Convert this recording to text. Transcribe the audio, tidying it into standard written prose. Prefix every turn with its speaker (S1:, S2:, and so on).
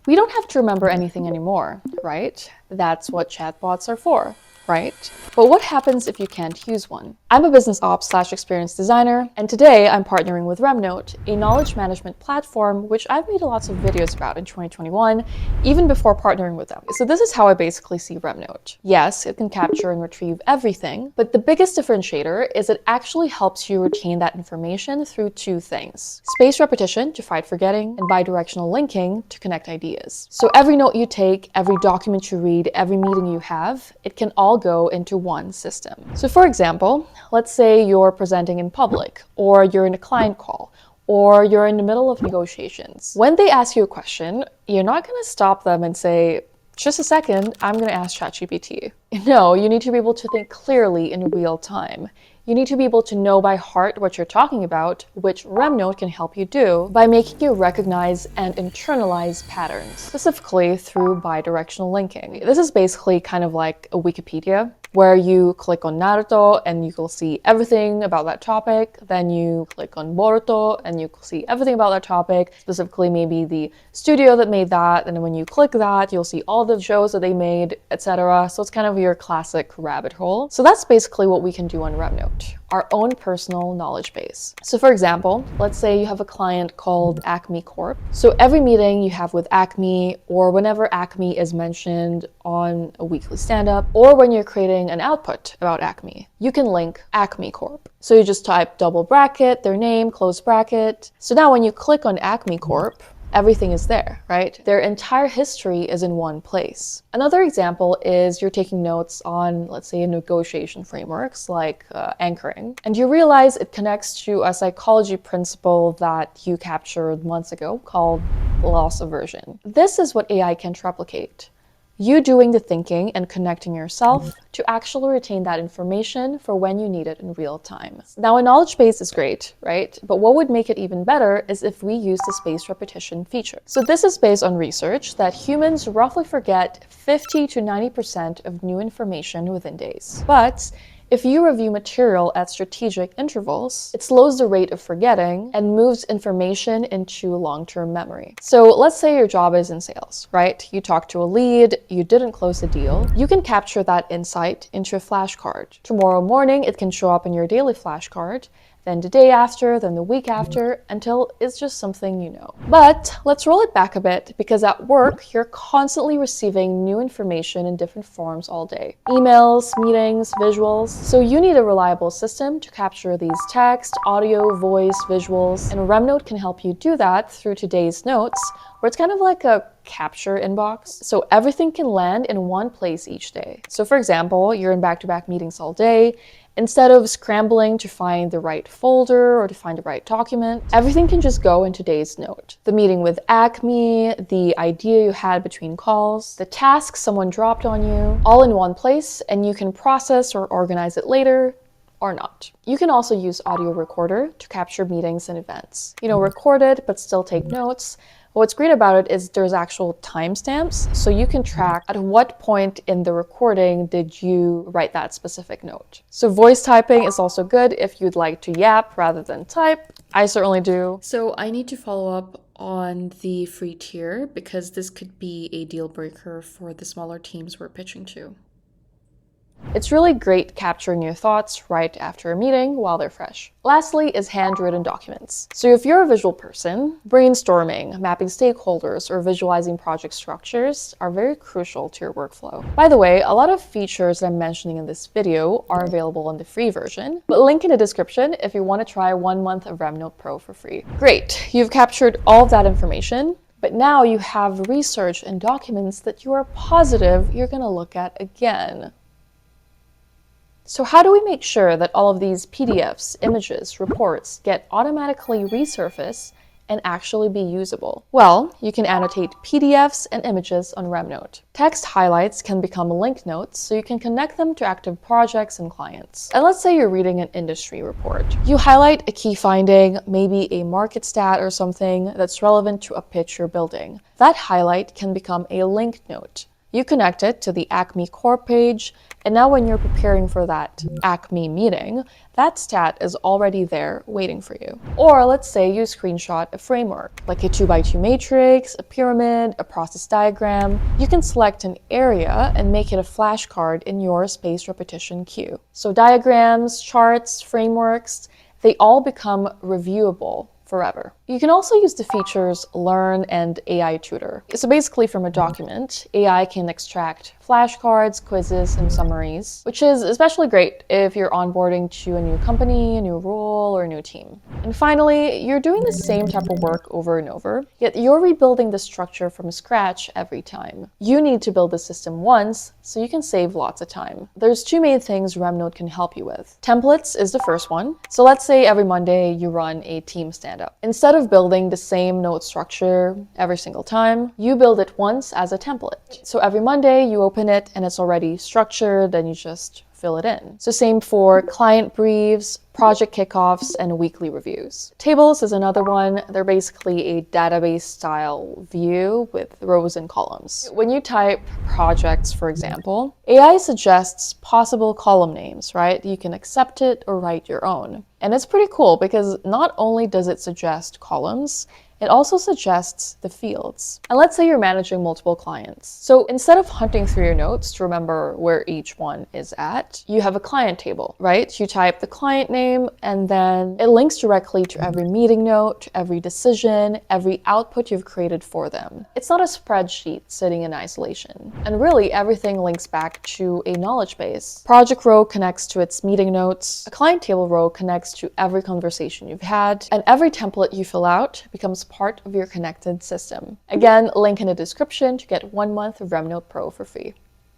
S1: We don't have to remember anything anymore, right? That's what chatbots are for, right? But what happens if you can't use one? I'm a business ops/experience designer, and today I'm partnering with RemNote, a knowledge management platform which I've made lots of videos about in 2021, even before partnering with them. So this is how I basically see RemNote. Yes, it can capture and retrieve everything, but the biggest differentiator is it actually helps you retain that information through two things: spaced repetition to fight forgetting, and bidirectional linking to connect ideas. So every note you take, every document you read, every meeting you have, it can all go into one system. So for example, let's say you're presenting in public, or you're in a client call, or you're in the middle of negotiations. When they ask you a question, you're not going to stop them and say, just a second, I'm going to ask ChatGPT. No, you need to be able to think clearly in real time. You need to be able to know by heart what you're talking about, which RemNote can help you do by making you recognize and internalize patterns, specifically through bidirectional linking. This is basically kind of like a Wikipedia, where you click on Naruto and you will see everything about that topic. Then you click on Boruto and you will see everything about that topic, specifically maybe the studio that made that. And then when you click that, you'll see all the shows that they made, etc. So it's kind of your classic rabbit hole. So that's basically what we can do on RemNote, our own personal knowledge base. So for example, let's say you have a client called Acme Corp. So every meeting you have with Acme, or whenever Acme is mentioned on a weekly stand-up, or when you're creating an output about Acme, you can link Acme Corp. So you just type double bracket, their name, close bracket. So now when you click on Acme Corp, everything is there, right? Their entire history is in one place. Another example is you're taking notes on, let's say, negotiation frameworks like anchoring, and you realize it connects to a psychology principle that you captured months ago called loss aversion. This is what AI can't replicate. You doing the thinking and connecting yourself to actually retain that information for when you need it in real time. Now, a knowledge base is great, right? But what would make it even better is if we use the spaced repetition feature. So this is based on research that humans roughly forget 50 to 90% of new information within days. But if you review material at strategic intervals, it slows the rate of forgetting and moves information into long-term memory. So let's say your job is in sales, right? You talked to a lead, you didn't close the deal. You can capture that insight into a flashcard. Tomorrow morning, it can show up in your daily flashcard, then the day after, then the week after, until it's just something you know. But let's roll it back a bit, because at work, you're constantly receiving new information in different forms all day. Emails, meetings, visuals. So you need a reliable system to capture these text, audio, voice, visuals, and RemNote can help you do that through today's notes, where it's kind of like a capture inbox. So everything can land in one place each day. So for example, you're in back-to-back meetings all day. Instead of scrambling to find the right folder or to find the right document, everything can just go in today's note. The meeting with Acme, the idea you had between calls, the task someone dropped on you, all in one place, and you can process or organize it later or not. You can also use audio recorder to capture meetings and events. Record it, but still take notes. What's great about it is there's actual timestamps, so you can track at what point in the recording did you write that specific note. So voice typing is also good if you'd like to yap rather than type. I certainly do. So I need to follow up on the free tier because this could be a deal breaker for the smaller teams we're pitching to. It's really great capturing your thoughts right after a meeting while they're fresh. Lastly is handwritten documents. So if you're a visual person, brainstorming, mapping stakeholders, or visualizing project structures are very crucial to your workflow. By the way, a lot of features that I'm mentioning in this video are available in the free version, but link in the description if you want to try 1 month of RemNote Pro for free. Great, you've captured all of that information, but now you have research and documents that you are positive you're going to look at again. So how do we make sure that all of these PDFs, images, reports get automatically resurfaced and actually be usable? Well, you can annotate PDFs and images on RemNote. Text highlights can become link notes, so you can connect them to active projects and clients. And let's say you're reading an industry report. You highlight a key finding, maybe a market stat or something that's relevant to a pitch you're building. That highlight can become a link note. You connect it to the Acme core page, and now when you're preparing for that Acme meeting, that stat is already there waiting for you. Or let's say you screenshot a framework, like a 2x2 matrix, a pyramid, a process diagram. You can select an area and make it a flashcard in your spaced repetition queue. So diagrams, charts, frameworks, they all become reviewable forever. You can also use the features Learn and AI Tutor. So basically from a document, AI can extract flashcards, quizzes, and summaries, which is especially great if you're onboarding to a new company, a new role, or a new team. And finally, you're doing the same type of work over and over, yet you're rebuilding the structure from scratch every time. You need to build the system once so you can save lots of time. There's two main things RemNote can help you with. Templates is the first one. So let's say every Monday you run a team stand-up. Instead of building the same note structure every single time, you build it once as a template. So every Monday you open it and it's already structured and you just fill it in. So same for client briefs, project kickoffs, and weekly reviews. Tables is another one. They're basically a database style view with rows and columns. When you type projects, for example, AI suggests possible column names, right? You can accept it or write your own. And it's pretty cool because not only does it suggest columns, it also suggests the fields. And let's say you're managing multiple clients. So instead of hunting through your notes to remember where each one is at, you have a client table, right? You type the client name and then it links directly to every meeting note, every decision, every output you've created for them. It's not a spreadsheet sitting in isolation. And really everything links back to a knowledge base. Project row connects to its meeting notes. A client table row connects to every conversation you've had. And every template you fill out becomes part of your connected system. Again, link in the description to get 1 month of RemNote Pro for free.